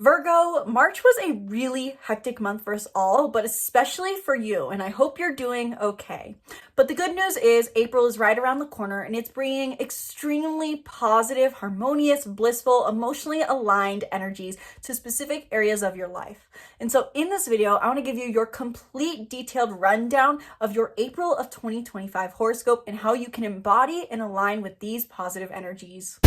Virgo, March was a really hectic month for us all, but especially for you, and I hope you're doing okay. But the good news is April is right around the corner and it's bringing extremely positive, harmonious, blissful, emotionally aligned energies to specific areas of your life. And so in this video, I want to give you your complete detailed rundown of your April of 2025 horoscope and how you can embody and align with these positive energies.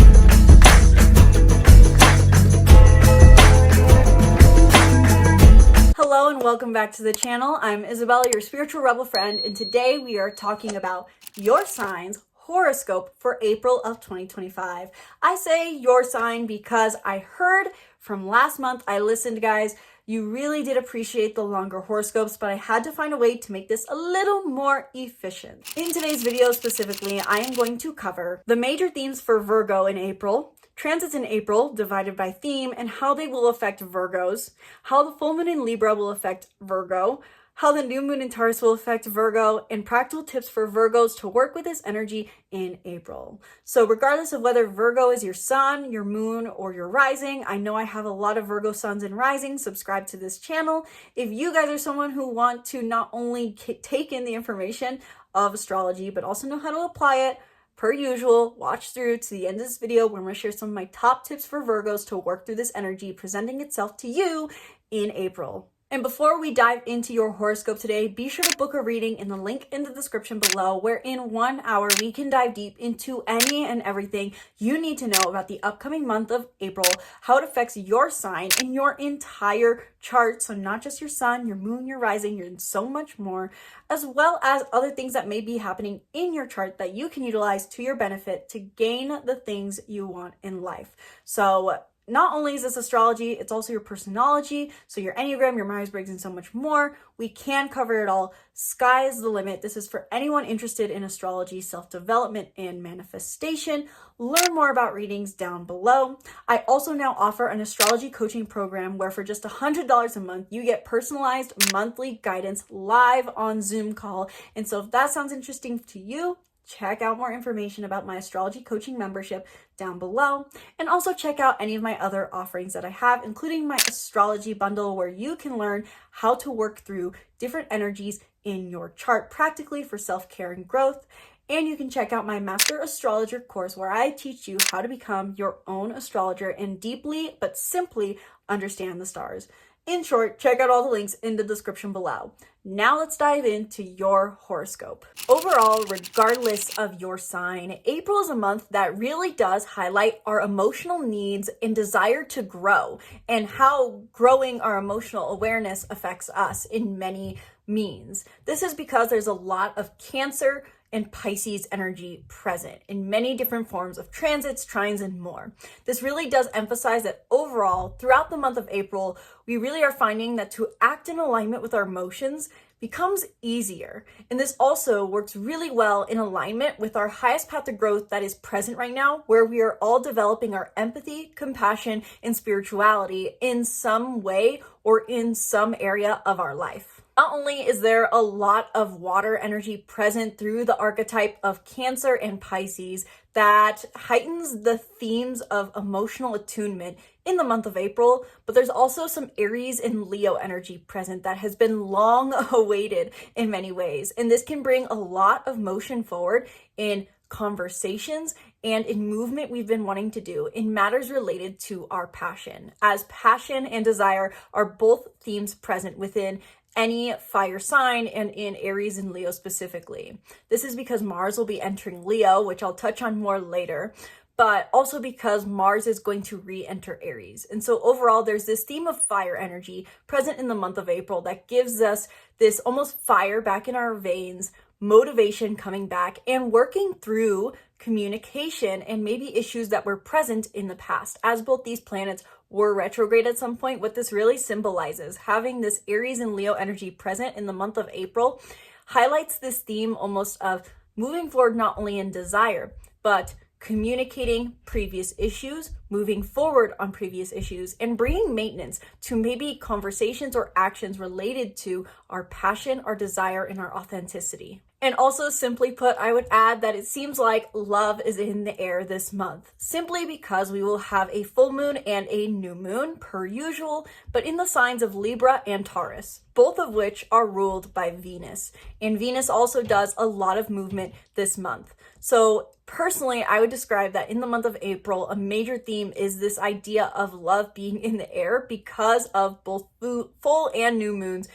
Hello and welcome back to the channel. I'm Isabelle, your spiritual rebel friend, and today we are talking about your sign's horoscope for April of 2025. I say your sign because I heard from last month, I listened, guys, you really did appreciate the longer horoscopes, but I had to find a way to make this a little more efficient. In today's video specifically, I am going to cover the major themes for Virgo in April, transits in April divided by theme and how they will affect Virgos, how the full moon in Libra will affect Virgo, how the new moon in Taurus will affect Virgo, and practical tips for Virgos to work with this energy in April. So regardless of whether Virgo is your sun, your moon, or your rising, I know I have a lot of Virgo suns and rising subscribed to this channel. If you guys are someone who want to not only take in the information of astrology, but also know how to apply it, per usual, watch through to the end of this video where I'm going to share some of my top tips for Virgos to work through this energy presenting itself to you in April. And before we dive into your horoscope today, be sure to book a reading in the link in the description below, where in 1 hour we can dive deep into any and everything you need to know about the upcoming month of April, how it affects your sign and your entire chart. So not just your sun, your moon, your rising, and so much more, as well as other things that may be happening in your chart that you can utilize to your benefit to gain the things you want in life. So not only is this astrology, it's also your personology, so your Enneagram, your Myers-Briggs, and so much more. We can cover it all. Sky is the limit. This is for anyone interested in astrology, self-development, and manifestation. Learn more about readings down below. I also now offer an astrology coaching program where for just $100 a month, you get personalized monthly guidance live on Zoom call. And so if that sounds interesting to you, check out more information about my astrology coaching membership down below, and also check out any of my other offerings that I have, including my astrology bundle where you can learn how to work through different energies in your chart practically for self-care and growth. And you can check out my Master Astrologer course where I teach you how to become your own astrologer and deeply but simply understand the stars. In short, check out all the links in the description below. Now let's dive into your horoscope. Overall, regardless of your sign, April is a month that really does highlight our emotional needs and desire to grow, and how growing our emotional awareness affects us in many means. This is because there's a lot of Cancer and Pisces energy present in many different forms of transits, trines, and more. This really does emphasize that overall, throughout the month of April, we really are finding that to act in alignment with our emotions becomes easier. And this also works really well in alignment with our highest path to growth that is present right now, where we are all developing our empathy, compassion, and spirituality in some way or in some area of our life. Not only is there a lot of water energy present through the archetype of Cancer and Pisces that heightens the themes of emotional attunement in the month of April, but there's also some Aries and Leo energy present that has been long awaited in many ways. And this can bring a lot of motion forward in conversations and in movement we've been wanting to do in matters related to our passion, as passion and desire are both themes present within any fire sign and in Aries and Leo specifically. This is because Mars will be entering Leo, which I'll touch on more later, but also because Mars is going to re-enter Aries. And so overall, there's this theme of fire energy present in the month of April that gives us this almost fire back in our veins, motivation coming back, and working through communication and maybe issues that were present in the past. As both these planets were retrograde at some point, what this really symbolizes, having this Aries and Leo energy present in the month of April, highlights this theme almost of moving forward not only in desire, but communicating previous issues, moving forward on previous issues, and bringing maintenance to maybe conversations or actions related to our passion, our desire, and our authenticity. And also, simply put, I would add that it seems like love is in the air this month, simply because we will have a full moon and a new moon, per usual, but in the signs of Libra and Taurus, both of which are ruled by Venus. And Venus also does a lot of movement this month. So personally, I would describe that in the month of April, a major theme is this idea of love being in the air because of both full and new moons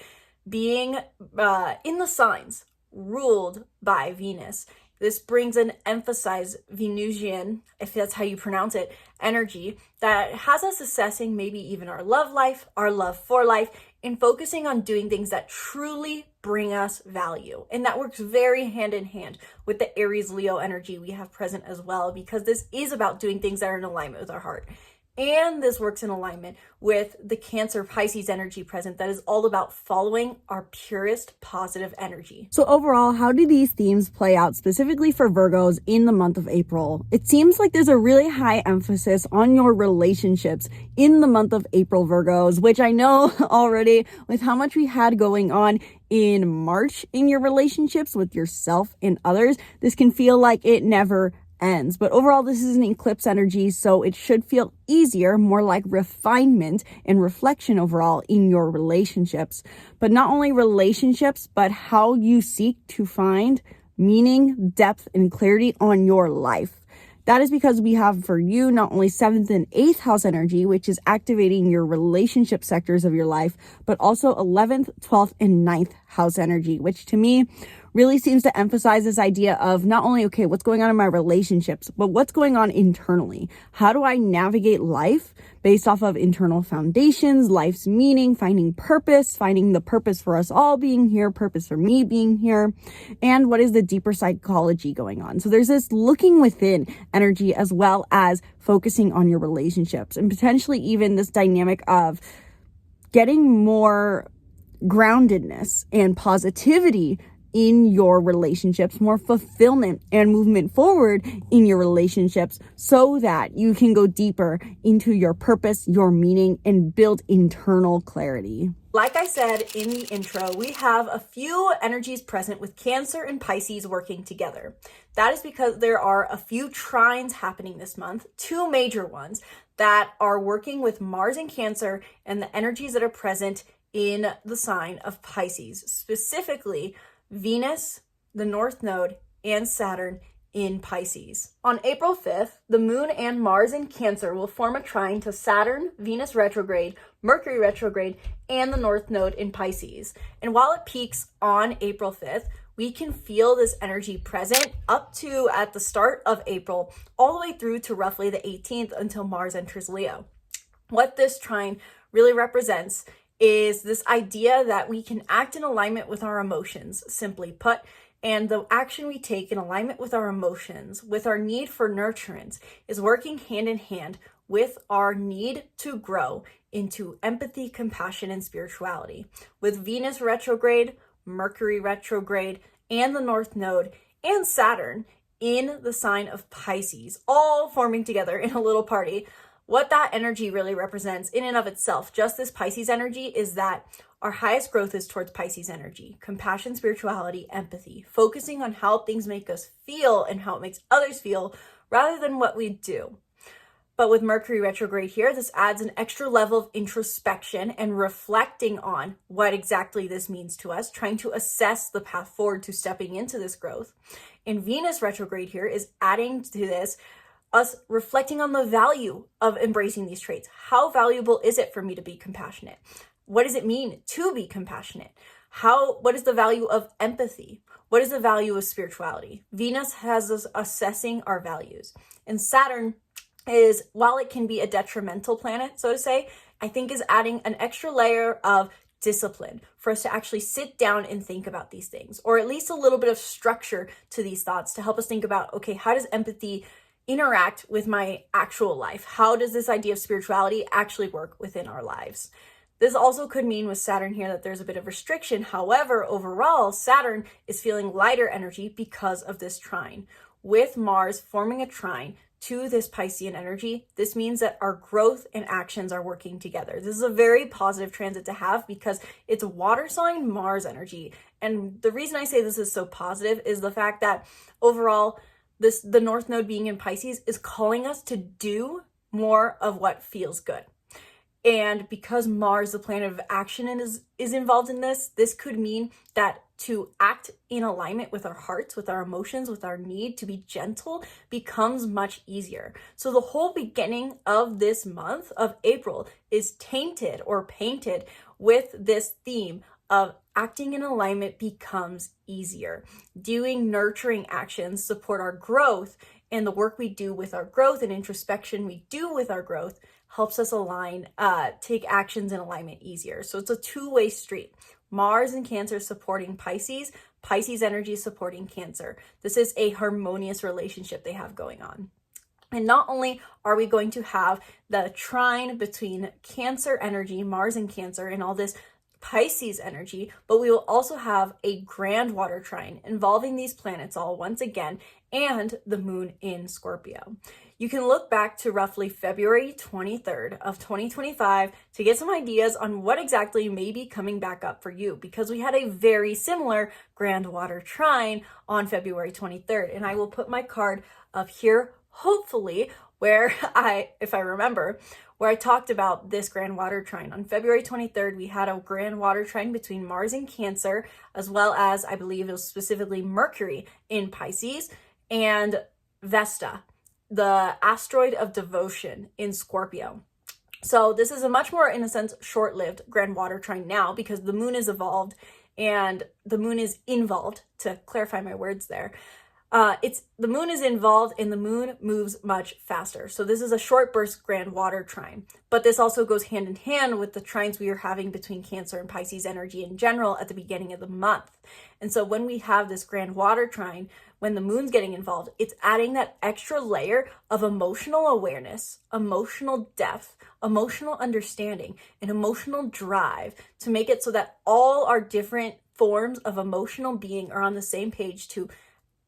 being in the signs ruled by Venus. This brings an emphasized Venusian, if that's how you pronounce it, energy that has us assessing maybe even our love life, our love for life, and focusing on doing things that truly bring us value. And that works very hand in hand with the Aries Leo energy we have present as well, because this is about doing things that are in alignment with our heart. And this works in alignment with the Cancer Pisces energy present that is all about following our purest positive energy. So overall, how do these themes play out specifically for Virgos in the month of April? It seems like there's a really high emphasis on your relationships in the month of April, Virgos, which I know already with how much we had going on in March in your relationships with yourself and others, this can feel like it never ends. But overall, this is an eclipse energy, so it should feel easier, more like refinement and reflection overall in your relationships. But not only relationships, but how you seek to find meaning, depth, and clarity on your life. That is because we have for you not only 7th and 8th house energy, which is activating your relationship sectors of your life, but also 11th, 12th, and 9th house energy, which to me really seems to emphasize this idea of not only, okay, what's going on in my relationships, but what's going on internally. How do I navigate life based off of internal foundations, life's meaning, finding purpose, finding the purpose for us all being here, purpose for me being here, and what is the deeper psychology going on. So there's this looking within energy as well as focusing on your relationships, and potentially even this dynamic of getting more groundedness and positivity in your relationships, more fulfillment and movement forward in your relationships so that you can go deeper into your purpose, your meaning, and build internal clarity. Like I said in the intro, we have a few energies present with Cancer and Pisces working together. That is because there are a few trines happening this month, two major ones that are working with Mars in Cancer and the energies that are present in the sign of Pisces, specifically Venus, the North Node, and Saturn in Pisces. On April 5th, the Moon and Mars in Cancer will form a trine to Saturn, Venus retrograde, Mercury retrograde, and the North Node in Pisces. And while it peaks on April 5th, we can feel this energy present up to at the start of April, all the way through to roughly the 18th until Mars enters Leo. What this trine really represents is this idea that we can act in alignment with our emotions, simply put, and the action we take in alignment with our emotions, with our need for nurturance, is working hand in hand with our need to grow into empathy, compassion, and spirituality. With Venus retrograde, Mercury retrograde, and the North Node, and Saturn in the sign of Pisces, all forming together in a little party, what that energy really represents in and of itself, just this Pisces energy, is that our highest growth is towards Pisces energy, compassion, spirituality, empathy, focusing on how things make us feel and how it makes others feel rather than what we do. But with Mercury retrograde here, this adds an extra level of introspection and reflecting on what exactly this means to us, trying to assess the path forward to stepping into this growth. And Venus retrograde here is adding to this us reflecting on the value of embracing these traits. How valuable is it for me to be compassionate? What does it mean to be compassionate? What is the value of empathy? What is the value of spirituality? Venus has us assessing our values. And Saturn is, while it can be a detrimental planet, so to say, I think is adding an extra layer of discipline for us to actually sit down and think about these things, or at least a little bit of structure to these thoughts to help us think about, okay, how does empathy interact with my actual life? How does this idea of spirituality actually work within our lives? This also could mean with Saturn here that there's a bit of restriction. However, overall, Saturn is feeling lighter energy because of this trine. With Mars forming a trine to this Piscean energy, this means that our growth and actions are working together. This is a very positive transit to have because it's water sign Mars energy. And the reason I say this is so positive is the fact that overall, the North Node being in Pisces is calling us to do more of what feels good. And because Mars, the planet of action, is involved in this could mean that to act in alignment with our hearts, with our emotions, with our need to be gentle becomes much easier. So the whole beginning of this month of April is tainted or painted with this theme of acting in alignment becomes easier. Doing nurturing actions support our growth, and the work we do with our growth and introspection we do with our growth helps us align, take actions in alignment easier. So it's a two-way street. Mars and Cancer supporting Pisces, Pisces energy supporting Cancer. This is a harmonious relationship they have going on. And not only are we going to have the trine between Cancer energy, Mars and Cancer, and all this Pisces energy, but we will also have a grand water trine involving these planets all once again, and the moon in Scorpio. You can look back to roughly February 23rd of 2025 to get some ideas on what exactly may be coming back up for you, because we had a very similar grand water trine on February 23rd. And I will put my card up here, hopefully, where if I remember, where I talked about this grand water trine. On February 23rd, we had a grand water trine between Mars and Cancer, as well as, I believe it was specifically Mercury in Pisces, and Vesta, the asteroid of devotion, in Scorpio. So this is a much more, in a sense, short-lived grand water trine now, because the moon is evolved and the moon is involved, to clarify my words there. The moon is involved and the moon moves much faster. So this is a short burst grand water trine, but this also goes hand in hand with the trines we are having between Cancer and Pisces energy in general at the beginning of the month. And so when we have this grand water trine, when the moon's getting involved, it's adding that extra layer of emotional awareness, emotional depth, emotional understanding, and emotional drive to make it so that all our different forms of emotional being are on the same page to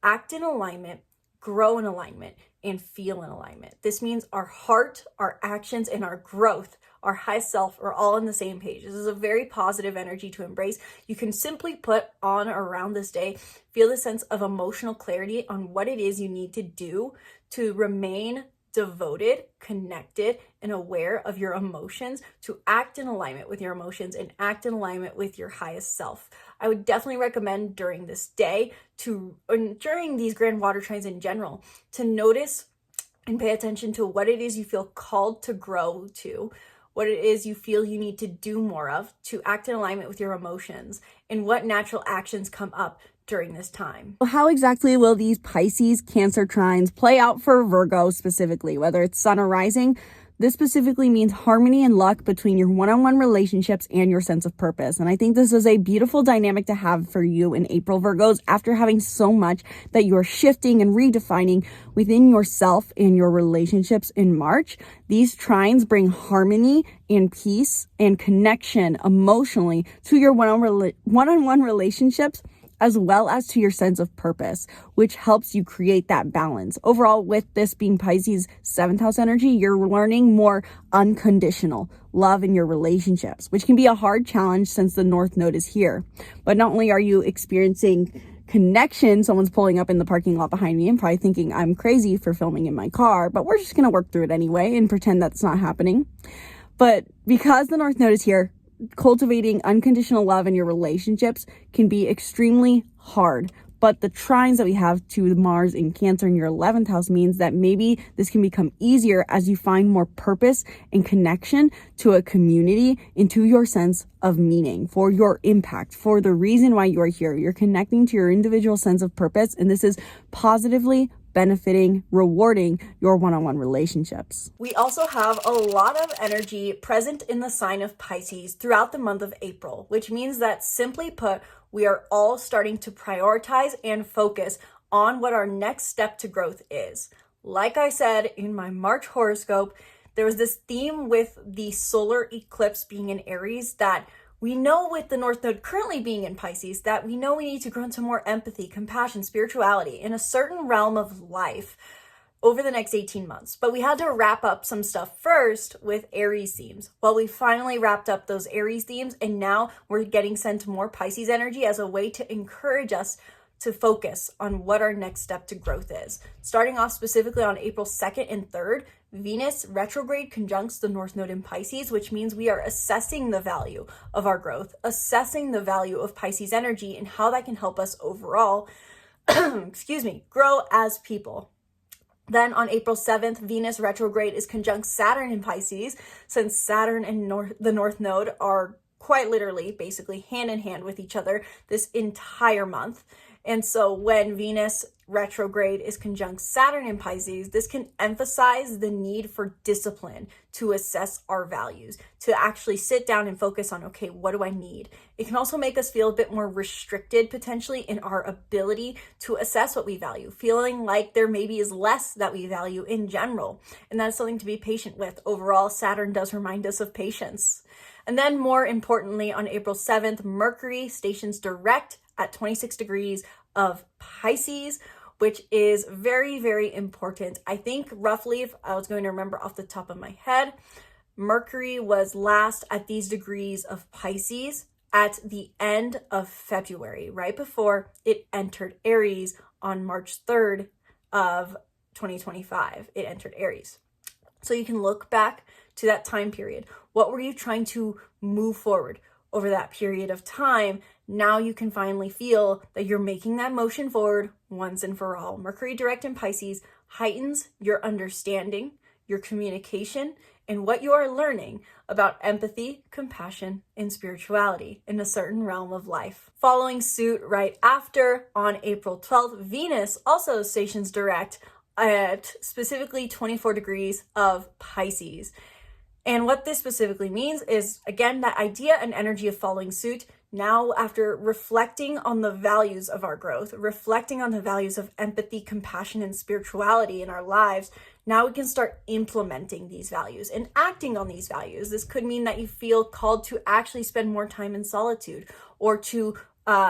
act in alignment, grow in alignment, and feel in alignment. This means our heart, our actions, and our growth, our high self, are all on the same page. This is a very positive energy to embrace. You can simply put on or around this day, feel the sense of emotional clarity on what it is you need to do to remain devoted, connected, and aware of your emotions, to act in alignment with your emotions and act in alignment with your highest self. I would definitely recommend during this day and during these grand water trines in general, to notice and pay attention to what it is you feel called to grow to, what it is you feel you need to do more of to act in alignment with your emotions, and what natural actions come up during this time. How exactly will these Pisces Cancer trines play out for Virgo specifically, whether it's sun or rising? This specifically means harmony and luck between your one-on-one relationships and your sense of purpose. And I think this is a beautiful dynamic to have for you in April, Virgos, after having so much that you are shifting and redefining within yourself and your relationships in March. These trines bring harmony and peace and connection emotionally to your one-on-one relationships, as well as to your sense of purpose, which helps you create that balance. Overall, with this being Pisces 7th house energy, you're learning more unconditional love in your relationships, which can be a hard challenge since the North Node is here. But not only are you experiencing connection, someone's pulling up in the parking lot behind me and probably thinking I'm crazy for filming in my car, but we're just going to work through it anyway and pretend that's not happening. But because the North Node is here, cultivating unconditional love in your relationships can be extremely hard. But the trines that we have to Mars in Cancer in your 11th house means that maybe this can become easier as you find more purpose and connection to a community and to your sense of meaning, for your impact, for the reason why you are here. You're connecting to your individual sense of purpose, and this is positively benefiting, rewarding your one-on-one relationships. We also have a lot of energy present in the sign of Pisces throughout the month of April, which means that, simply put, we are all starting to prioritize and focus on what our next step to growth is. Like I said in my March horoscope, there was this theme with the solar eclipse being in Aries that we know, with the North Node currently being in Pisces, that we know we need to grow into more empathy, compassion, spirituality in a certain realm of life over the next 18 months. But we had to wrap up some stuff first with Aries themes. Well, we finally wrapped up those Aries themes, and now we're getting sent more Pisces energy as a way to encourage us to focus on what our next step to growth is. Starting off specifically on April 2nd and 3rd, Venus retrograde conjuncts the North Node in Pisces, which means we are assessing the value of our growth, assessing the value of Pisces energy and how that can help us overall, grow as people. Then on April 7th, Venus retrograde is conjunct Saturn in Pisces, since Saturn and the North Node are quite literally basically hand in hand with each other this entire month. And so when Venus retrograde is conjunct Saturn in Pisces, this can emphasize the need for discipline to assess our values, to actually sit down and focus on, okay, what do I need? It can also make us feel a bit more restricted potentially in our ability to assess what we value, feeling like there maybe is less that we value in general. And that's something to be patient with. Overall, Saturn does remind us of patience. And then more importantly, on April 7th, Mercury stations direct at 26 degrees of Pisces, which is very, very important. I think roughly, if I was going to remember off the top of my head, Mercury was last at these degrees of Pisces at the end of February, right before it entered Aries on March 3rd of 2025. It entered Aries. So you can look back to that time period. What were you trying to move forward over that period of time? Now you can finally feel that you're making that motion forward once and for all. Mercury direct in Pisces heightens your understanding, your communication, and what you are learning about empathy, compassion, and spirituality in a certain realm of life. Following suit right after, on April 12th, Venus also stations direct at specifically 24 degrees of Pisces. And what this specifically means is, again, that idea and energy of following suit. Now, after reflecting on the values of our growth, reflecting on the values of empathy, compassion, and spirituality in our lives, now we can start implementing these values and acting on these values. This could mean that you feel called to actually spend more time in solitude, or to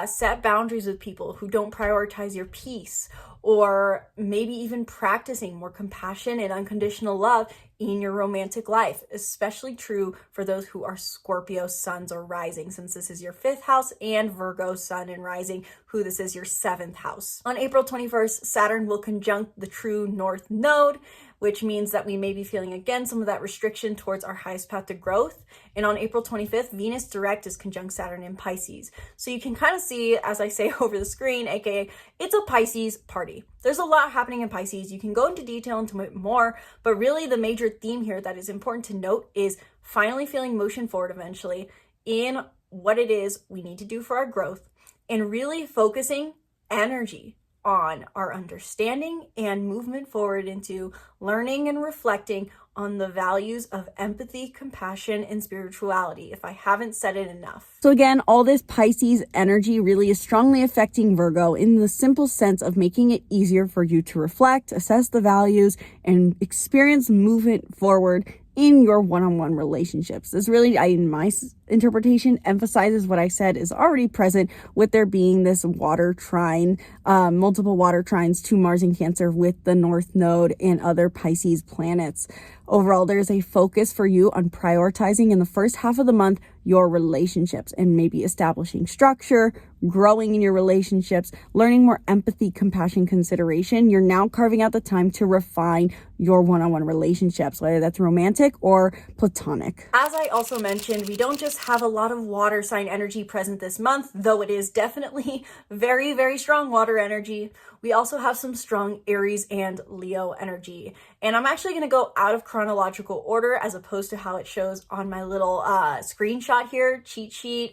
set boundaries with people who don't prioritize your peace, or maybe even practicing more compassion and unconditional love in your romantic life, especially true for those who are Scorpio suns or rising, since this is your 5th house, and Virgo sun and rising, who this is your 7th house. On April 21st, Saturn will conjunct the true North Node, which means that we may be feeling again some of that restriction towards our highest path to growth. And on April 25th, Venus direct is conjunct Saturn in Pisces. So you can kind of see, as I say over the screen, aka it's a Pisces party. There's a lot happening in Pisces. You can go into detail into it more, but really the major theme here that is important to note is finally feeling motion forward eventually in what it is we need to do for our growth, and really focusing energy on our understanding and movement forward into learning and reflecting on the values of empathy, compassion, and spirituality, if I haven't said it enough. So again, all this Pisces energy really is strongly affecting Virgo in the simple sense of making it easier for you to reflect, assess the values, and experience movement forward in your one-on-one relationships. This really, in my interpretation, emphasizes what I said is already present, with there being this water trine, multiple water trines to Mars in Cancer with the North Node and other Pisces planets. Overall, there's a focus for you on prioritizing in the first half of the month your relationships, and maybe establishing structure, growing in your relationships, learning more empathy, compassion, consideration. You're now carving out the time to refine your one-on-one relationships, whether that's romantic or platonic. As I also mentioned, we don't just have a lot of water sign energy present this month, though it is definitely very, very strong water energy. We also have some strong Aries and Leo energy. And I'm actually going to go out of chronological order as opposed to how it shows on my little screenshot here, cheat sheet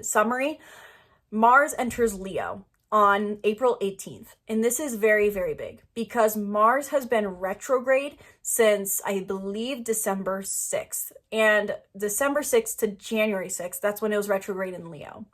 summary. Mars enters Leo on April 18th. And this is very, very big because Mars has been retrograde since, I believe, December 6th. And December 6th to January 6th, that's when it was retrograde in Leo.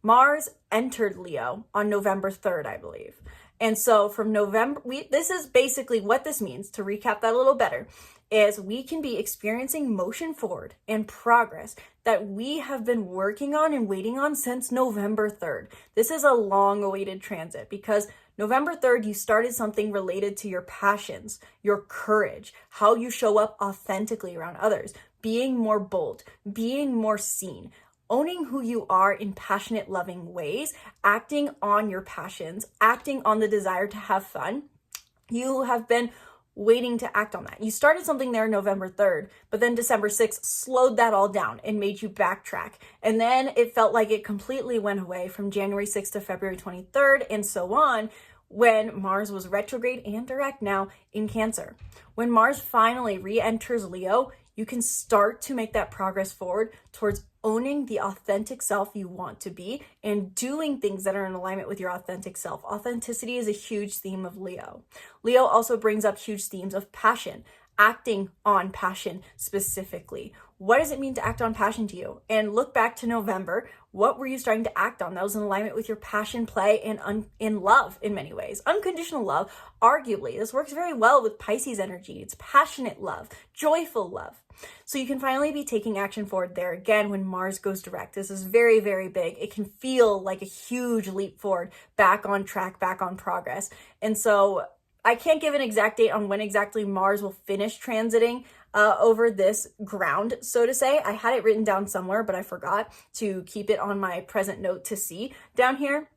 Mars entered Leo on November 3rd, I believe. And so from November, this is basically what this means, to recap that a little better, is we can be experiencing motion forward and progress that we have been working on and waiting on since November 3rd. This is a long-awaited transit because November 3rd, you started something related to your passions, your courage, how you show up authentically around others, being more bold, being more seen, owning who you are in passionate, loving ways, acting on your passions, acting on the desire to have fun. You have been waiting to act on that. You started something there November 3rd, but then December 6th slowed that all down and made you backtrack. And then it felt like it completely went away from January 6th to February 23rd and so on, when Mars was retrograde and direct now in Cancer. When Mars finally re-enters Leo, you can start to make that progress forward towards owning the authentic self you want to be and doing things that are in alignment with your authentic self. Authenticity is a huge theme of Leo. Leo also brings up huge themes of passion, acting on passion specifically. What does it mean to act on passion to you? And look back to November. What were you starting to act on that was in alignment with your passion, play, and in love in many ways? Unconditional love, arguably. This works very well with Pisces energy. It's passionate love, joyful love. So you can finally be taking action forward there again when Mars goes direct. This is very, very big. It can feel like a huge leap forward, back on track, back on progress. And so I can't give an exact date on when exactly Mars will finish transiting over this ground, so to say. I had it written down somewhere, but I forgot to keep it on my present note to see down here.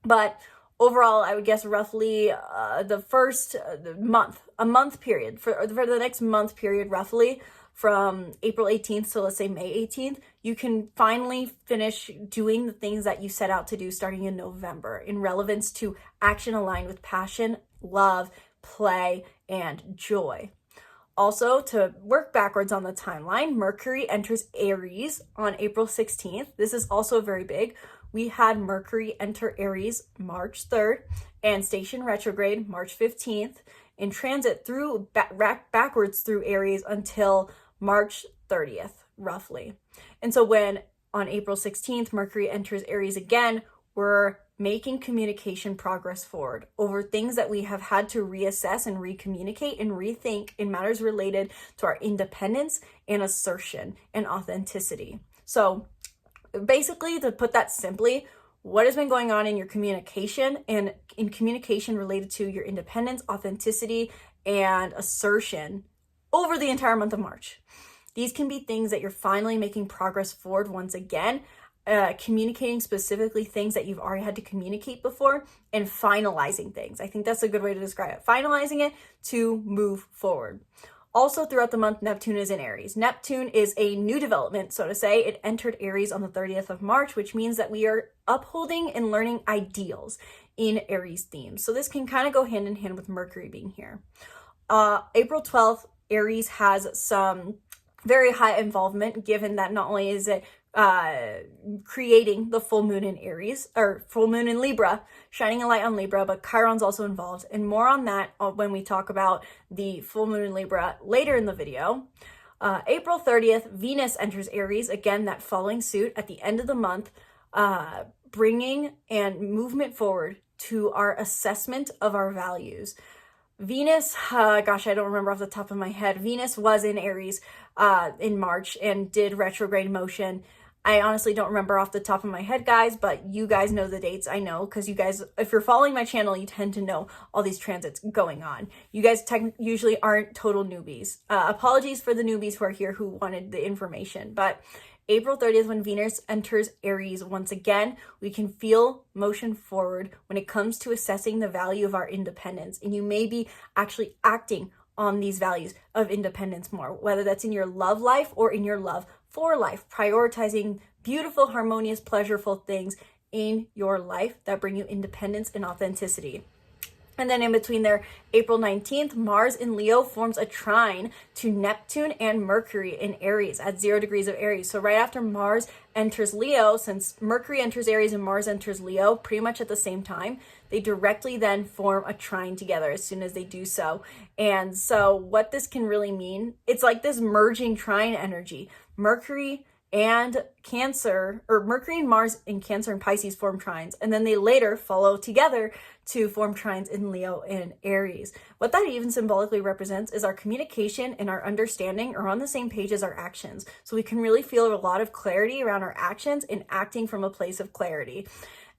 But overall, I would guess roughly the first month, a month period, for the next month period, roughly from April 18th to let's say May 18th, you can finally finish doing the things that you set out to do starting in November in relevance to action aligned with passion, love, play, and joy. Also, to work backwards on the timeline, Mercury enters Aries on April 16th. This is also very big. We had Mercury enter Aries March 3rd and station retrograde March 15th and transit through backwards through Aries until March 30th, roughly. And so when on April 16th, Mercury enters Aries again, we're making communication progress forward over things that we have had to reassess and recommunicate and rethink in matters related to our independence and assertion and authenticity. So basically, to put that simply, what has been going on in your communication and in communication related to your independence, authenticity, and assertion over the entire month of March. These can be things that you're finally making progress forward once again, communicating specifically things that you've already had to communicate before and finalizing things. I think that's a good way to describe it. Finalizing it to move forward. Also throughout the month, Neptune is in Aries. Neptune is a new development, so to say. It entered Aries on the 30th of March, which means that we are upholding and learning ideals in Aries themes. So this can kind of go hand in hand with Mercury being here. April 12th, Aries has some very high involvement, given that not only is it creating the full moon in Aries, or full moon in Libra, shining a light on Libra, but Chiron's also involved. And more on that when we talk about the full moon in Libra later in the video. April 30th, Venus enters Aries, again, that following suit at the end of the month, bringing and movement forward to our assessment of our values. Venus, gosh, I don't remember off the top of my head. Venus was in Aries in March and did retrograde motion. I honestly don't remember off the top of my head, guys, but you guys know the dates. I know, because you guys, if you're following my channel, you tend to know all these transits going on. You guys usually aren't total newbies. Apologies for the newbies who are here who wanted the information, but April 30th, when Venus enters Aries once again, we can feel motion forward when it comes to assessing the value of our independence. And you may be actually acting on these values of independence more, whether that's in your love life or in your love for life, prioritizing beautiful, harmonious, pleasureful things in your life that bring you independence and authenticity. And then in between there, April 19th, Mars in Leo forms a trine to Neptune and Mercury in Aries at 0 degrees of Aries. So right after Mars enters Leo, since Mercury enters Aries and Mars enters Leo pretty much at the same time, they directly then form a trine together as soon as they do so. And so what this can really mean, it's like this merging trine energy. Mercury and Cancer, or Mercury and Mars in Cancer and Pisces form trines, and then they later follow together to form trines in Leo and Aries. What that even symbolically represents is our communication and our understanding are on the same page as our actions. So we can really feel a lot of clarity around our actions and acting from a place of clarity.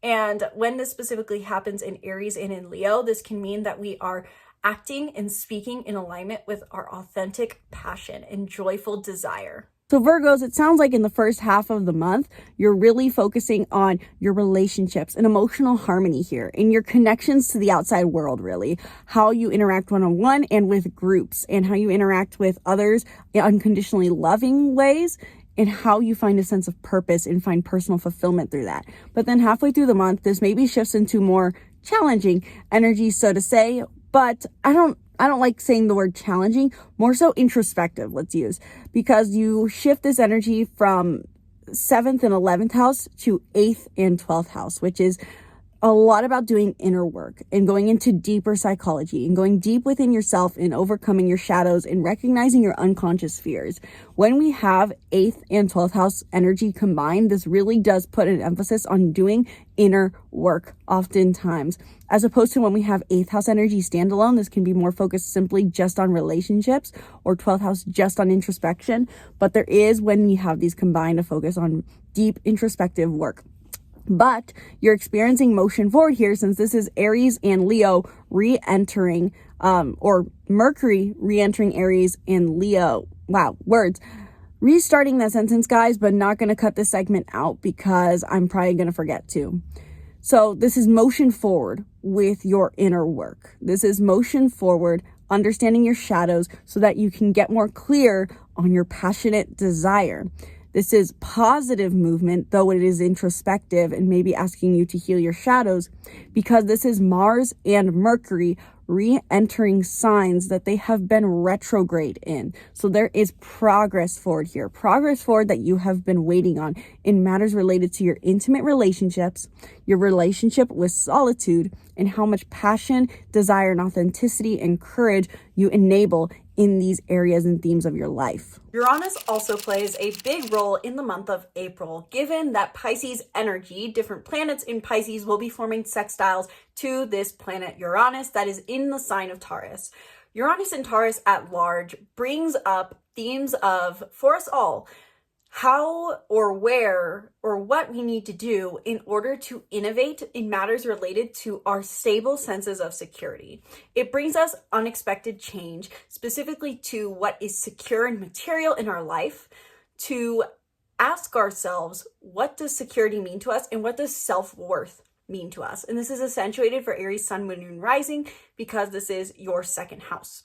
And when this specifically happens in Aries and in Leo, this can mean that we are acting and speaking in alignment with our authentic passion and joyful desire. So Virgos, it sounds like in the first half of the month, you're really focusing on your relationships and emotional harmony here and your connections to the outside world, really. How you interact one-on-one and with groups, and how you interact with others in unconditionally loving ways, and how you find a sense of purpose and find personal fulfillment through that. But then halfway through the month, this maybe shifts into more challenging energy, so to say, but I don't like saying the word challenging, more so introspective, let's use, because you shift this energy from 7th and 11th house to 8th and 12th house, which is a lot about doing inner work and going into deeper psychology and going deep within yourself and overcoming your shadows and recognizing your unconscious fears. When we have 8th and 12th house energy combined, this really does put an emphasis on doing inner work oftentimes, as opposed to when we have 8th house energy standalone. This can be more focused simply just on relationships, or 12th house just on introspection. But there is, when you have these combined, a focus on deep introspective work. But you're experiencing motion forward here, since this is Aries and Leo re-entering, or Mercury re-entering Aries and Leo. Wow, words. Restarting that sentence, guys, but not going to cut this segment out because I'm probably going to forget to. So this is motion forward with your inner work. This is motion forward, understanding your shadows so that you can get more clear on your passionate desire. This is positive movement, though it is introspective and maybe asking you to heal your shadows, because this is Mars and Mercury re-entering signs that they have been retrograde in. So there is progress forward here, progress forward that you have been waiting on in matters related to your intimate relationships, your relationship with solitude, and how much passion, desire, and authenticity and courage you enable in these areas and themes of your life. Uranus also plays a big role in the month of April, given that Pisces energy, different planets in Pisces will be forming sextiles to this planet Uranus that is in the sign of Taurus. Uranus and Taurus at large brings up themes of, for us all, how or where or what we need to do in order to innovate in matters related to our stable senses of security. It brings us unexpected change, specifically to what is secure and material in our life, to ask ourselves, what does security mean to us and what does self-worth mean to us? And this is accentuated for Aries, Sun, Moon, and Rising, because this is your second house.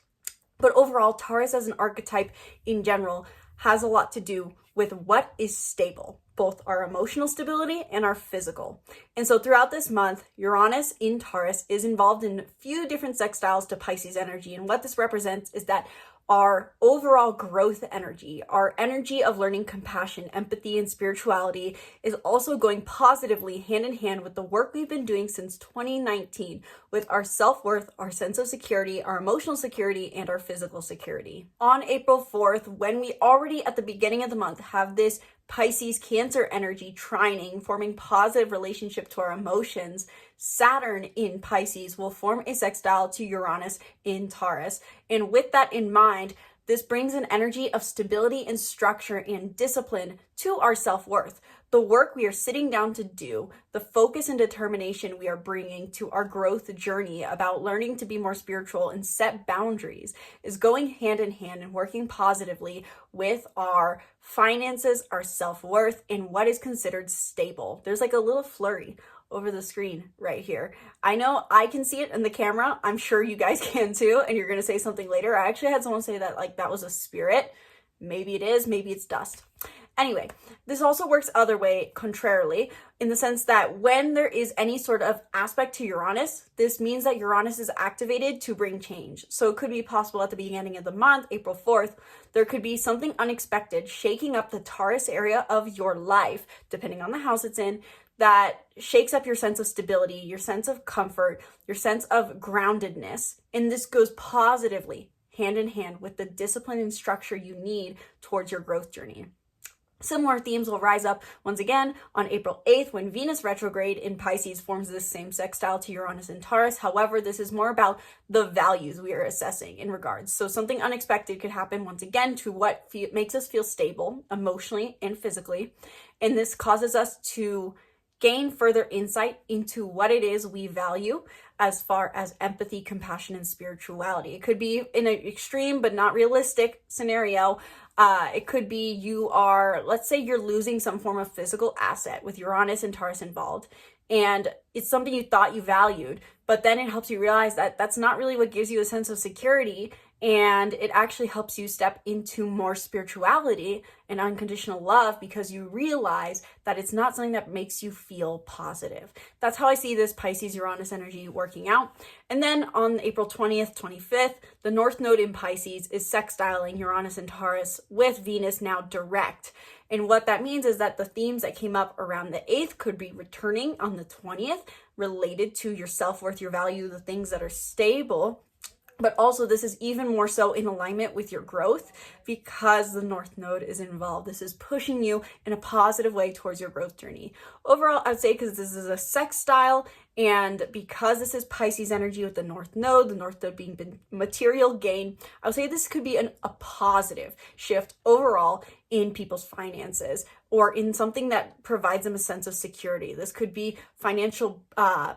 But overall, Taurus as an archetype in general has a lot to do with what is stable, both our emotional stability and our physical. And so throughout this month, Uranus in Taurus is involved in a few different sextiles to Pisces energy. And what this represents is that our overall growth energy, our energy of learning compassion, empathy, and spirituality is also going positively hand in hand with the work we've been doing since 2019 with our self-worth, our sense of security, our emotional security, and our physical security. On April 4th, when we already at the beginning of the month have this Pisces Cancer energy trining, forming positive relationship to our emotions, Saturn in Pisces will form a sextile to Uranus in Taurus. And with that in mind, this brings an energy of stability and structure and discipline to our self-worth. The work we are sitting down to do, the focus and determination we are bringing to our growth journey about learning to be more spiritual and set boundaries is going hand in hand and working positively with our finances, our self-worth, and what is considered stable. There's like a little flurry over the screen right here. I know I can see it in the camera. I'm sure you guys can too, and you're going to say something later. I actually had someone say that like that was a spirit. Maybe it is, maybe it's dust. Anyway, this also works other way, contrarily, in the sense that when there is any sort of aspect to Uranus, this means that Uranus is activated to bring change. So it could be possible at the beginning of the month, April 4th, there could be something unexpected shaking up the Taurus area of your life, depending on the house it's in, that shakes up your sense of stability, your sense of comfort, your sense of groundedness. And this goes positively hand in hand with the discipline and structure you need towards your growth journey. Similar themes will rise up once again on April 8th when Venus retrograde in Pisces forms this same sextile to Uranus and Taurus. However, this is more about the values we are assessing in regards. So something unexpected could happen once again to what makes us feel stable emotionally and physically. And this causes us to gain further insight into what it is we value as far as empathy, compassion, and spirituality. It could be in an extreme but not realistic scenario. It could be let's say you're losing some form of physical asset with Uranus and Taurus involved, and it's something you thought you valued, but then it helps you realize that that's not really what gives you a sense of security, and it actually helps you step into more spirituality and unconditional love because you realize that it's not something that makes you feel positive. That's how I see this Pisces Uranus energy working out. And then on April 20th, 25th, the North Node in Pisces is sextiling Uranus and Taurus with Venus now direct. And what that means is that the themes that came up around the 8th could be returning on the 20th, related to your self-worth, your value, the things that are stable. But also this is even more so in alignment with your growth because the North Node is involved. This is pushing you in a positive way towards your growth journey. Overall, I would say because this is a sextile and because this is Pisces energy with the North Node being material gain, I would say this could be a positive shift overall in people's finances or in something that provides them a sense of security. This could be financial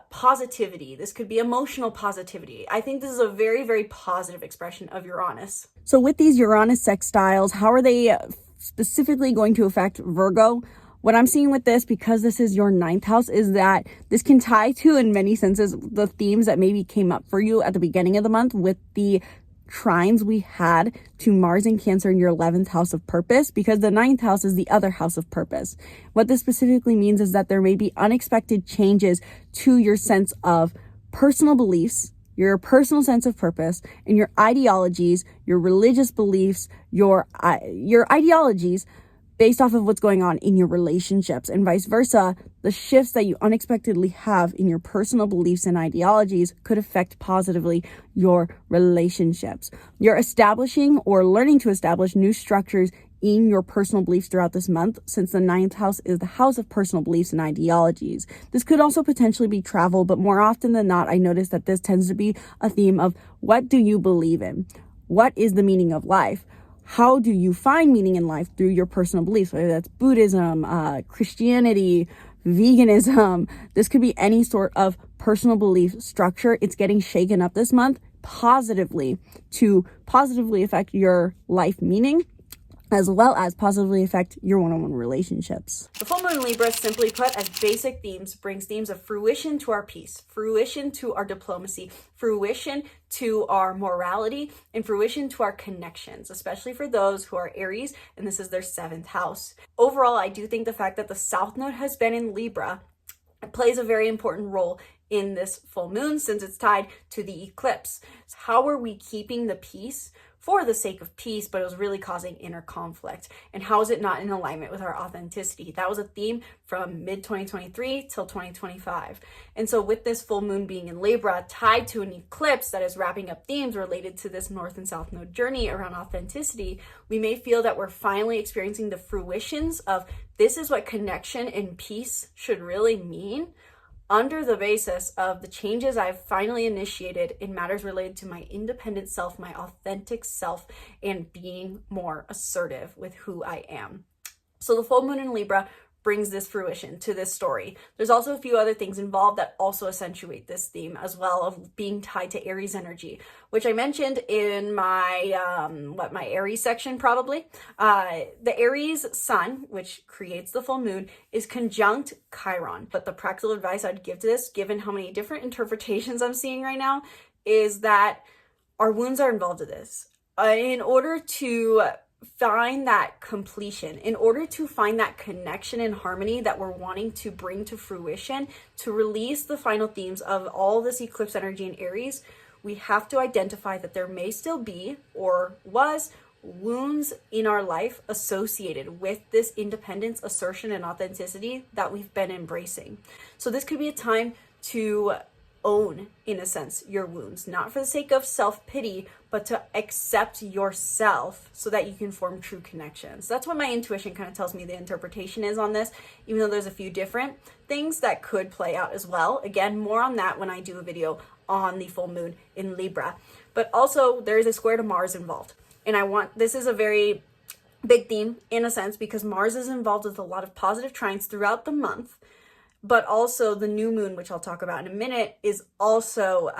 positivity. This could be emotional positivity. I think this is a very, very positive expression of Uranus. So with these Uranus sextiles, how are they specifically going to affect Virgo? What I'm seeing with this, because this is your 9th house, is that this can tie to, in many senses, the themes that maybe came up for you at the beginning of the month with the trines we had to Mars and Cancer in your 11th house of purpose, because the 9th house is the other house of purpose. What this specifically means is that there may be unexpected changes to your sense of personal beliefs, your personal sense of purpose, and your ideologies, your religious beliefs, your ideologies based off of what's going on in your relationships, and vice versa. The shifts that you unexpectedly have in your personal beliefs and ideologies could affect positively your relationships. You're establishing or learning to establish new structures in your personal beliefs throughout this month, since the 9th house is the house of personal beliefs and ideologies. This could also potentially be travel, but more often than not, I notice that this tends to be a theme of what do you believe in? What is the meaning of life? How do you find meaning in life through your personal beliefs, whether that's Buddhism, Christianity, veganism? This could be any sort of personal belief structure. It's getting shaken up this month positively to positively affect your life meaning, as well as positively affect your one-on-one relationships. The full moon in Libra, simply put, as basic themes, brings themes of fruition to our peace, fruition to our diplomacy, fruition to our morality, and fruition to our connections, especially for those who are Aries, and this is their 7th house. Overall, I do think the fact that the South Node has been in Libra plays a very important role in this full moon, since it's tied to the eclipse. So how are we keeping the peace for the sake of peace, but it was really causing inner conflict? And how is it not in alignment with our authenticity? That was a theme from mid-2023 till 2025. And so with this full moon being in Libra, tied to an eclipse that is wrapping up themes related to this North and South Node journey around authenticity, we may feel that we're finally experiencing the fruitions of this is what connection and peace should really mean, under the basis of the changes I've finally initiated in matters related to my independent self, my authentic self, and being more assertive with who I am. So the full moon in Libra brings this fruition to this story. There's also a few other things involved that also accentuate this theme as well, of being tied to Aries energy, which I mentioned in my my Aries section probably. The Aries sun, which creates the full moon, is conjunct Chiron. But the practical advice I'd give to this, given how many different interpretations I'm seeing right now, is that our wounds are involved in this. In order to find that completion, in order to find that connection and harmony that we're wanting to bring to fruition, to release the final themes of all this eclipse energy in Aries, we have to identify that there may still be, or was, wounds in our life associated with this independence, assertion, and authenticity that we've been embracing. So this could be a time to own, in a sense, your wounds, not for the sake of self-pity, but to accept yourself so that you can form true connections. That's what my intuition kind of tells me the interpretation is on this, even though there's a few different things that could play out as well. Again, more on that when I do a video on the full moon in Libra. But also there is a square to Mars involved. And this is a very big theme in a sense, because Mars is involved with a lot of positive trines throughout the month, but also the new moon, which I'll talk about in a minute, is also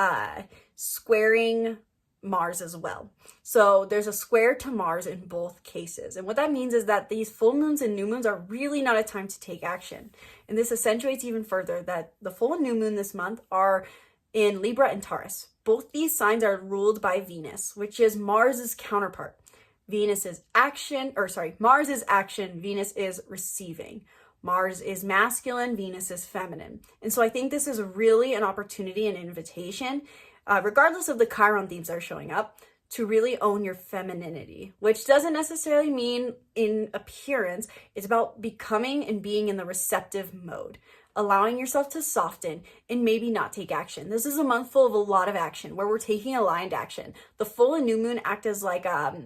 squaring Mars as well. So there's a square to Mars in both cases. And what that means is that these full moons and new moons are really not a time to take action. And this accentuates even further that the full and new moon this month are in Libra and Taurus. Both these signs are ruled by Venus, which is Mars's counterpart. Mars is action, Venus is receiving. Mars is masculine, Venus is feminine. And so I think this is really an opportunity, an invitation, regardless of the Chiron themes that are showing up, to really own your femininity, which doesn't necessarily mean in appearance. It's about becoming and being in the receptive mode, allowing yourself to soften and maybe not take action. This is a month full of a lot of action where we're taking aligned action. The full and new moon act as like ad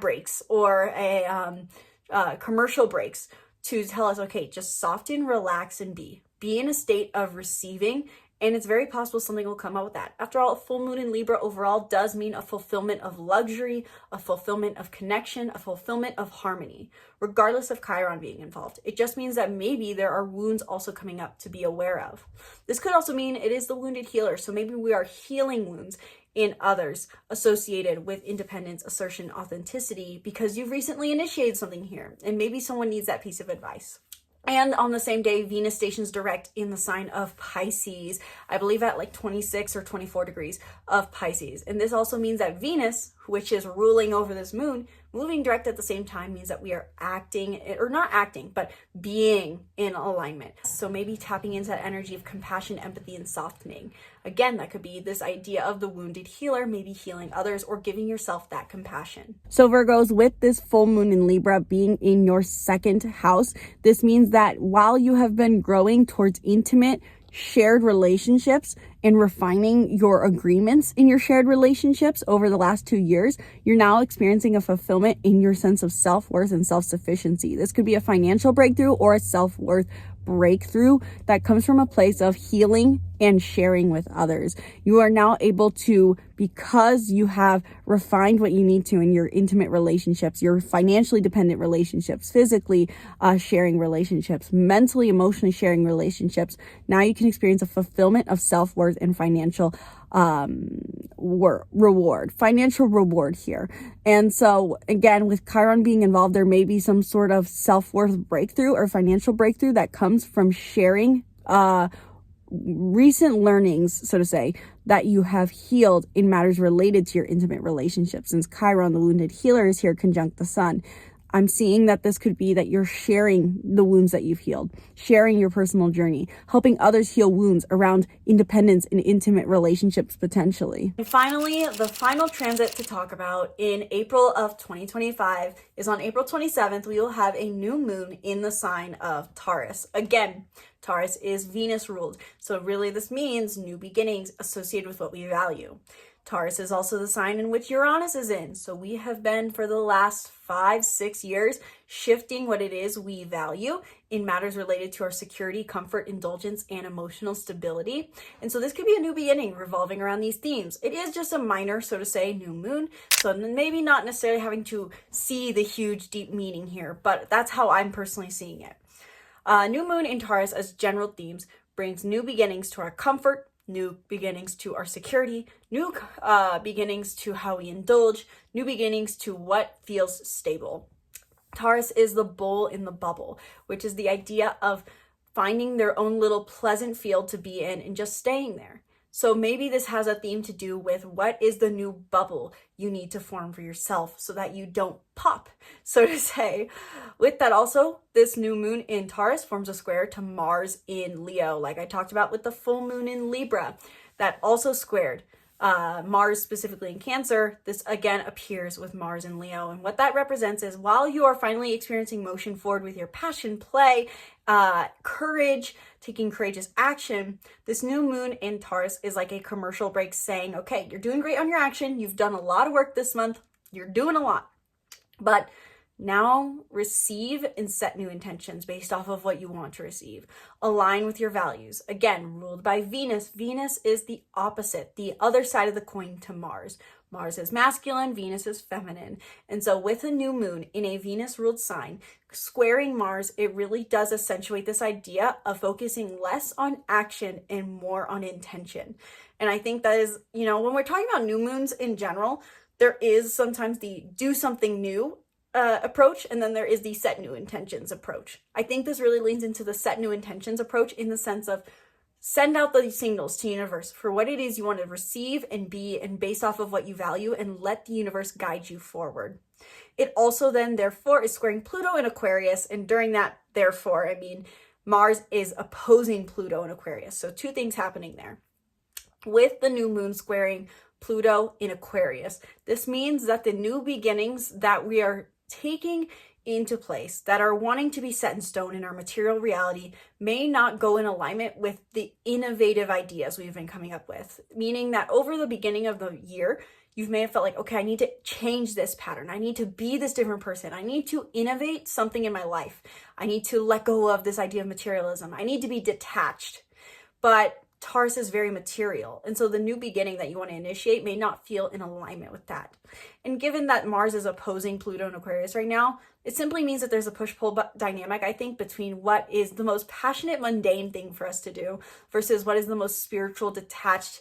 breaks or commercial breaks to tell us, okay, just soften, relax, and be in a state of receiving. And it's very possible something will come out with that. After all, a full moon in Libra overall does mean a fulfillment of luxury, a fulfillment of connection, a fulfillment of harmony, regardless of Chiron being involved. It just means that maybe there are wounds also coming up to be aware of. This could also mean it is the wounded healer. So maybe we are healing wounds in others associated with independence, assertion, authenticity, because you've recently initiated something here. And maybe someone needs that piece of advice. And on the same day, Venus stations direct in the sign of Pisces, I believe at like 26 or 24 degrees of Pisces. And this also means that Venus, which is ruling over this moon, moving direct at the same time means that we are acting, or not acting, but being in alignment. So maybe tapping into that energy of compassion, empathy, and softening. Again, that could be this idea of the wounded healer, maybe healing others or giving yourself that compassion. So Virgos, with this full moon in Libra being in your second house, this means that while you have been growing towards intimate, shared relationships and refining your agreements in your shared relationships over the last 2 years, you're now experiencing a fulfillment in your sense of self-worth and self-sufficiency. This could be a financial breakthrough or a self-worth breakthrough that comes from a place of healing and sharing with others. You are now able to, because you have refined what you need to in your intimate relationships, your financially dependent relationships, physically sharing relationships, mentally, emotionally sharing relationships. Now you can experience a fulfillment of self-worth and financial financial reward here. And so again, with Chiron being involved, there may be some sort of self-worth breakthrough or financial breakthrough that comes from sharing recent learnings, so to say, that you have healed in matters related to your intimate relationships. Since Chiron, the wounded healer, is here conjunct the sun, I'm seeing that this could be that you're sharing the wounds that you've healed, sharing your personal journey, helping others heal wounds around independence in intimate relationships potentially. And finally, the final transit to talk about in April of 2025 is on April 27th. We will have a new moon in the sign of Taurus. Again, Taurus is Venus ruled. So really this means new beginnings associated with what we value. Taurus is also the sign in which Uranus is in. So we have been for the last 5-6 years shifting what it is we value in matters related to our security, comfort, indulgence, and emotional stability. And so this could be a new beginning revolving around these themes. It is just a minor, so to say, new moon. So maybe not necessarily having to see the huge, deep meaning here, but that's how I'm personally seeing it. New moon in Taurus as general themes brings new beginnings to our comfort, new beginnings to our security, new beginnings to how we indulge, new beginnings to what feels stable. Taurus is the bull in the bubble, which is the idea of finding their own little pleasant field to be in and just staying there. So maybe this has a theme to do with what is the new bubble you need to form for yourself so that you don't pop, so to say. With that also, this new moon in Taurus forms a square to Mars in Leo, like I talked about with the full moon in Libra. That also squared Mars specifically in Cancer. This again appears with Mars in Leo. And what that represents is while you are finally experiencing motion forward with your passion, play, courage, taking courageous action, this new moon in Taurus is like a commercial break saying, okay, you're doing great on your action. You've done a lot of work this month. You're doing a lot. But now receive and set new intentions based off of what you want to receive. Align with your values. Again, ruled by Venus. Venus is the opposite, the other side of the coin to Mars. Mars is masculine, Venus is feminine. And so with a new moon in a Venus-ruled sign, squaring Mars, it really does accentuate this idea of focusing less on action and more on intention. And I think that is, when we're talking about new moons in general, there is sometimes the do something new approach, and then there is the set new intentions approach. I think this really leans into the set new intentions approach in the sense of send out the signals to the universe for what it is you want to receive and be, and based off of what you value, and let the universe guide you forward. It also then, therefore, is squaring Pluto in Aquarius, and during that, therefore, I mean, Mars is opposing Pluto in Aquarius. So two things happening there. With the new moon squaring Pluto in Aquarius, this means that the new beginnings that we are taking into place, that are wanting to be set in stone in our material reality, may not go in alignment with the innovative ideas we've been coming up with. Meaning that over the beginning of the year, you may have felt like, okay, I need to change this pattern. I need to be this different person. I need to innovate something in my life. I need to let go of this idea of materialism. I need to be detached. But Taurus is very material. And so the new beginning that you want to initiate may not feel in alignment with that. And given that Mars is opposing Pluto in Aquarius right now, it simply means that there's a push-pull dynamic, I think, between what is the most passionate, mundane thing for us to do versus what is the most spiritual, detached,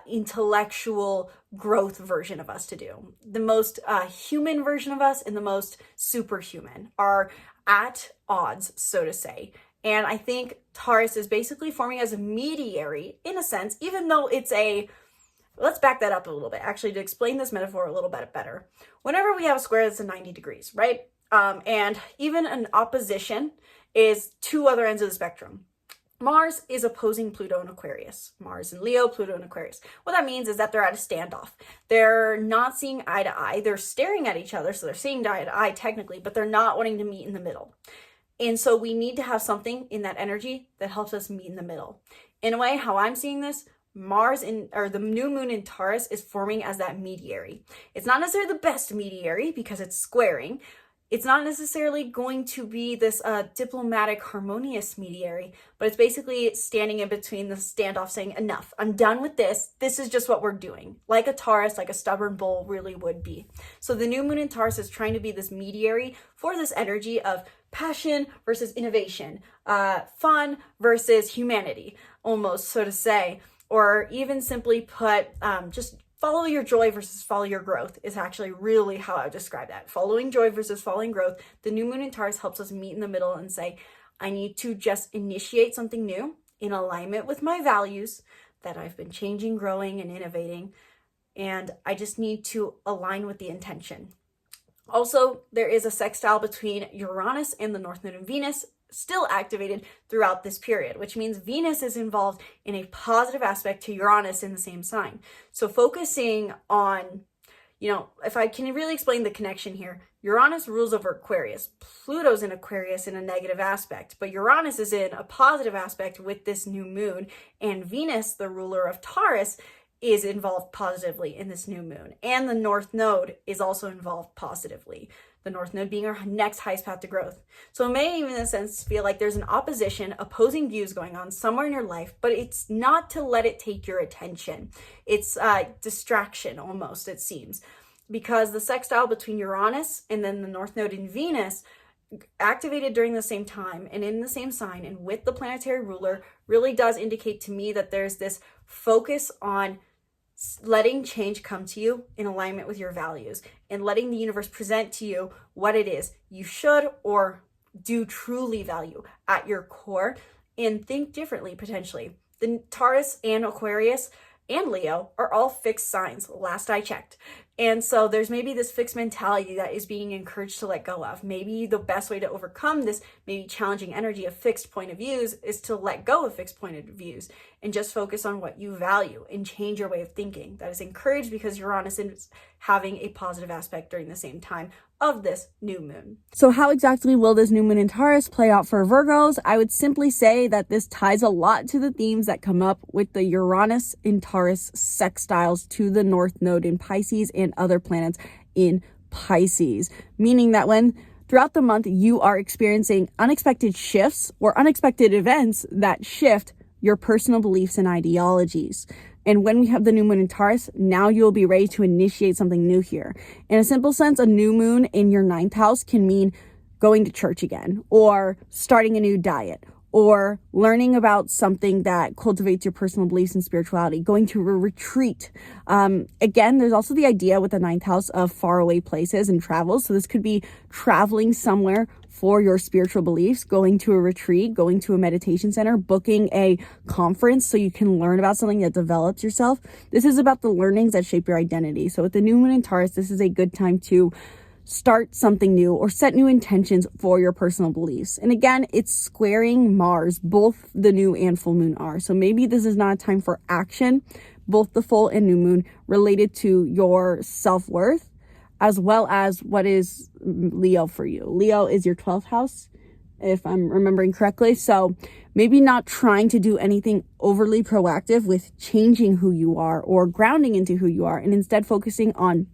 intellectual growth version of us to do. The most human version of us and the most superhuman are at odds, so to say. And I think Taurus is basically forming as a mediary in a sense, even though it's let's back that up a little bit, actually, to explain this metaphor a little bit better. Whenever we have a square that's at 90 degrees, right? And even an opposition is two other ends of the spectrum. Mars is opposing Pluto in Aquarius. Mars in Leo, Pluto in Aquarius. What that means is that they're at a standoff. They're not seeing eye to eye. They're staring at each other, so they're seeing eye to eye technically, but they're not wanting to meet in the middle. And so we need to have something in that energy that helps us meet in the middle. In a way, how I'm seeing this, the new moon in Taurus is forming as that mediary. It's not necessarily the best mediary because it's squaring. It's not necessarily going to be this diplomatic, harmonious mediary, but it's basically standing in between the standoff saying, enough, I'm done with this. This is just what we're doing. Like a Taurus, like a stubborn bull really would be. So the new moon in Taurus is trying to be this mediary for this energy of passion versus innovation, fun versus humanity, almost, so to say, or even simply put, just follow your joy versus follow your growth is actually really how I would describe that. Following joy versus following growth. The new moon in Taurus helps us meet in the middle and say, I need to just initiate something new in alignment with my values that I've been changing, growing, and innovating. And I just need to align with the intention. Also, there is a sextile between Uranus and the North Node in Venus, still activated throughout this period, which means Venus is involved in a positive aspect to Uranus in the same sign. So focusing on, if I can really explain the connection here, Uranus rules over Aquarius. Pluto's in Aquarius in a negative aspect, but Uranus is in a positive aspect with this new moon, and Venus, the ruler of Taurus, is involved positively in this new moon. And the North Node is also involved positively. The North Node being our next highest path to growth. So it may even in a sense feel like there's an opposition, opposing views going on somewhere in your life, but it's not to let it take your attention. It's distraction almost, it seems. Because the sextile between Uranus and then the North Node in Venus activated during the same time and in the same sign and with the planetary ruler really does indicate to me that there's this focus on letting change come to you in alignment with your values and letting the universe present to you what it is you should or do truly value at your core and think differently potentially. The Taurus and Aquarius and Leo are all fixed signs, last I checked. And so there's maybe this fixed mentality that is being encouraged to let go of. Maybe the best way to overcome this maybe challenging energy of fixed point of views is to let go of fixed point of views and just focus on what you value and change your way of thinking. That is encouraged because Uranus is having a positive aspect during the same time of this new moon. So how exactly will this new moon in Taurus play out for Virgos? I would simply say that this ties a lot to the themes that come up with the Uranus in Taurus sextiles to the North Node in Pisces and other planets in Pisces, meaning that when throughout the month you are experiencing unexpected shifts or unexpected events that shift your personal beliefs and ideologies. And when we have the new moon in Taurus, now you'll be ready to initiate something new here. In a simple sense, a new moon in your 9th house can mean going to church again, or starting a new diet, or learning about something that cultivates your personal beliefs and spirituality, going to a retreat. Again, there's also the idea with the 9th house of faraway places and travel. So this could be traveling somewhere for your spiritual beliefs, going to a retreat, going to a meditation center, booking a conference so you can learn about something that develops yourself. This is about the learnings that shape your identity. So with the new moon in Taurus, this is a good time to start something new or set new intentions for your personal beliefs. And again, it's squaring Mars. Both the new and full moon are. So maybe this is not a time for action, both the full and new moon, related to your self-worth, as well as what is Leo for you. Leo is your 12th house, if I'm remembering correctly. So maybe not trying to do anything overly proactive with changing who you are or grounding into who you are, and instead focusing on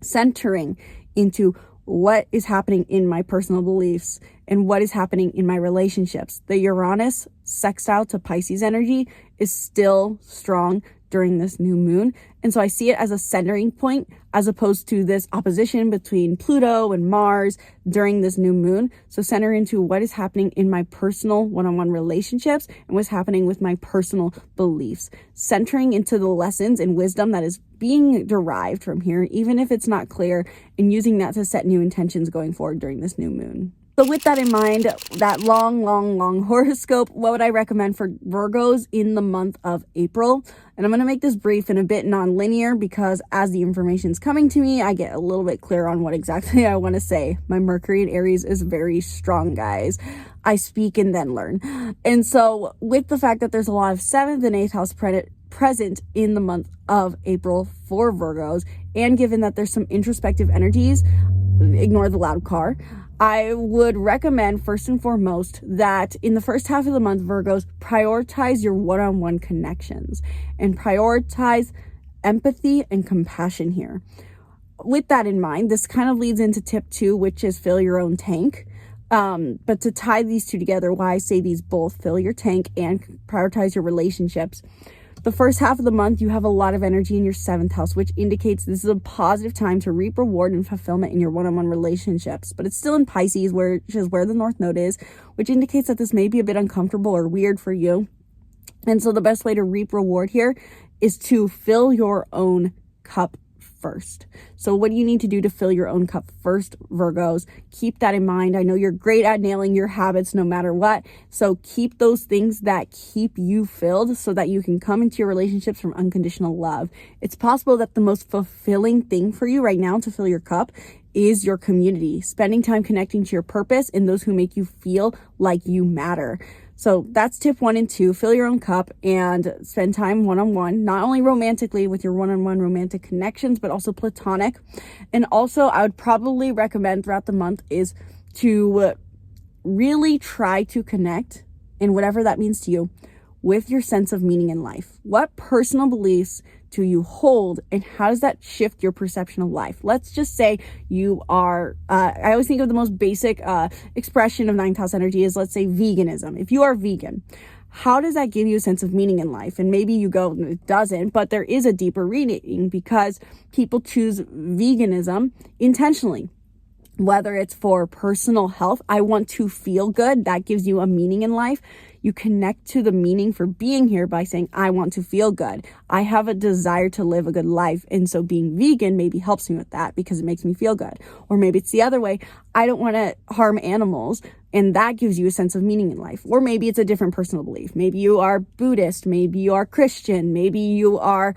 centering into what is happening in my personal beliefs and what is happening in my relationships. The Uranus sextile to Pisces energy is still strong during this new moon. And so I see it as a centering point as opposed to this opposition between Pluto and Mars during this new moon. So center into what is happening in my personal one-on-one relationships and what's happening with my personal beliefs. Centering into the lessons and wisdom that is being derived from here, even if it's not clear, and using that to set new intentions going forward during this new moon. So with that in mind, that long horoscope, what would I recommend for Virgos in the month of April? And I'm going to make this brief and a bit non-linear because as the information's coming to me, I get a little bit clearer on what exactly I want to say. My Mercury in Aries is very strong, guys. I speak and then learn. And so with the fact that there's a lot of 7th and 8th house present in the month of April for Virgos, and given that there's some introspective energies, ignore the loud car, I would recommend first and foremost that in the first half of the month, Virgos, prioritize your one-on-one connections and prioritize empathy and compassion here. With that in mind, this kind of leads into tip 2, which is fill your own tank. But to tie these two together, why I say these both, fill your tank and prioritize your relationships. The first half of the month, you have a lot of energy in your 7th house, which indicates this is a positive time to reap reward and fulfillment in your one-on-one relationships. But it's still in Pisces, which is where the North Node is, which indicates that this may be a bit uncomfortable or weird for you. And so the best way to reap reward here is to fill your own cup first. So what do you need to do to fill your own cup first, Virgos? Keep that in mind. I know you're great at nailing your habits no matter what. So keep those things that keep you filled so that you can come into your relationships from unconditional love. It's possible that the most fulfilling thing for you right now to fill your cup is your community, spending time connecting to your purpose and those who make you feel like you matter. So that's tip 1 and 2, fill your own cup and spend time one-on-one, not only romantically with your one-on-one romantic connections, but also platonic. And also I would probably recommend throughout the month is to really try to connect, and whatever that means to you, with your sense of meaning in life. What personal beliefs do you hold, and how does that shift your perception of life? Let's just say you are, I always think of the most basic expression of 9th house energy is, let's say, veganism. If you are vegan, how does that give you a sense of meaning in life? And maybe you go, it doesn't, but there is a deeper reading because people choose veganism intentionally. Whether it's for personal health, I want to feel good, that gives you a meaning in life. You connect to the meaning for being here by saying, I want to feel good. I have a desire to live a good life. And so being vegan maybe helps me with that because it makes me feel good. Or maybe it's the other way. I don't want to harm animals. And that gives you a sense of meaning in life. Or maybe it's a different personal belief. Maybe you are Buddhist. Maybe you are Christian. Maybe you are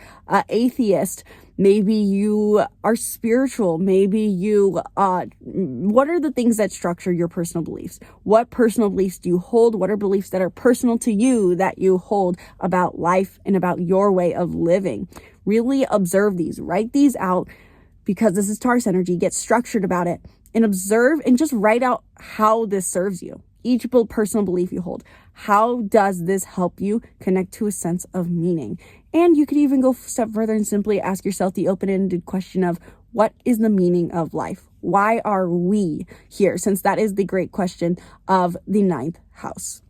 atheist. Maybe you are spiritual. Maybe you, what are the things that structure your personal beliefs? What personal beliefs do you hold? What are beliefs that are personal to you that you hold about life and about your way of living? Really observe these, write these out because this is Taurus energy. Get structured about it and observe and just write out how this serves you. Each personal belief you hold. How does this help you connect to a sense of meaning? And you could even go a step further and simply ask yourself the open-ended question of, what is the meaning of life? Why are we here? Since that is the great question of the 9th house.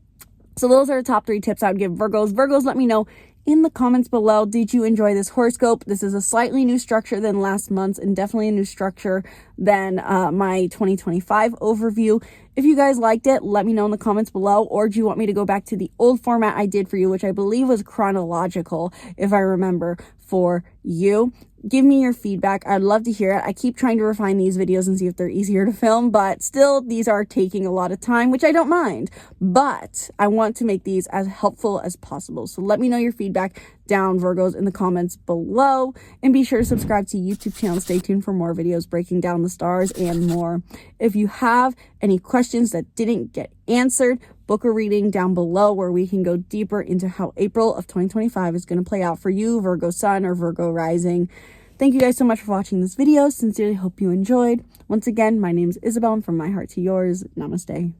So those are the top 3 tips I would give Virgos. Virgos, let me know in the comments below. Did you enjoy this horoscope? This is a slightly new structure than last month's and definitely a new structure than my 2025 overview. If you guys liked it, let me know in the comments below, or do you want me to go back to the old format I did for you, which I believe was chronological, if I remember, for you? Give me your feedback. I'd love to hear it. I keep trying to refine these videos and see if they're easier to film, but still, these are taking a lot of time, which I don't mind. But I want to make these as helpful as possible. So let me know your feedback down, Virgos, in the comments below. And be sure to subscribe to the YouTube channel. Stay tuned for more videos breaking down the stars and more. If you have any questions that didn't get answered, book a reading down below where we can go deeper into how April of 2025 is going to play out for you, Virgo Sun or Virgo Rising. Thank you guys so much for watching this video. Sincerely hope you enjoyed. Once again, my name is Isabelle, and from my heart to yours, namaste.